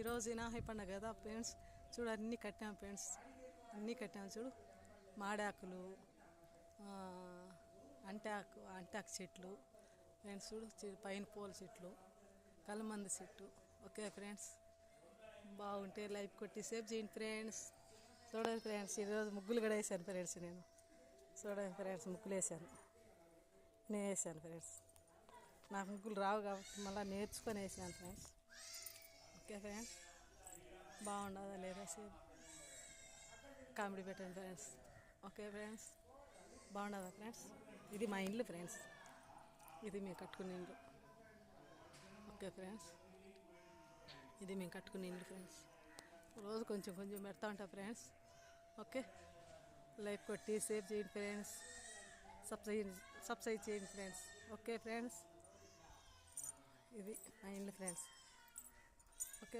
ఈరోజు వినాయక పండుగ కదా ఫ్రెండ్స్. చూడు అన్నీ కట్టాము ఫ్రెండ్స్, అన్నీ కట్టాము చూడు. మాడాకులు, అంటాకు చెట్లు ఫ్రెండ్స్. చూడు పైన పూల చెట్లు, కలమంది చెట్టు. ఓకే ఫ్రెండ్స్, బాగుంటే లైక్ కొట్టి సేవ్ చేయండి ఫ్రెండ్స్. చూడండి ఫ్రెండ్స్, ఈరోజు ముగ్గులు కూడా వేసాను ఫ్రెండ్స్. నేను చూడండి ఫ్రెండ్స్, ముగ్గులు వేసాను, నేను వేసాను ఫ్రెండ్స్. నాకు ముగ్గులు రావు కాబట్టి మళ్ళీ నేర్చుకొని వేసాను ఫ్రెండ్స్. ఓకే ఫ్రెండ్స్, బాగుండదా లేదా సేమ్ కామెడీ పెట్టండి ఫ్రెండ్స్. ఓకే ఫ్రెండ్స్, బాగుండదా ఫ్రెండ్స్. ఇది మా ఇల్లు ఫ్రెండ్స్, ఇది మేము కట్టుకునే ఇల్లు. ఓకే ఫ్రెండ్స్, ఇది మేము కట్టుకునే ఇల్లు ఫ్రెండ్స్. రోజు కొంచెం కొంచెం పెడతా ఉంటా ఫ్రెండ్స్. ఓకే, లైక్ కొట్టి షేర్ చేయండి ఫ్రెండ్స్, సబ్స్క్రైబ్ చేయండి ఫ్రెండ్స్. ఓకే ఫ్రెండ్స్, ఇది మా ఇల్లు ఫ్రెండ్స్. ఓకే.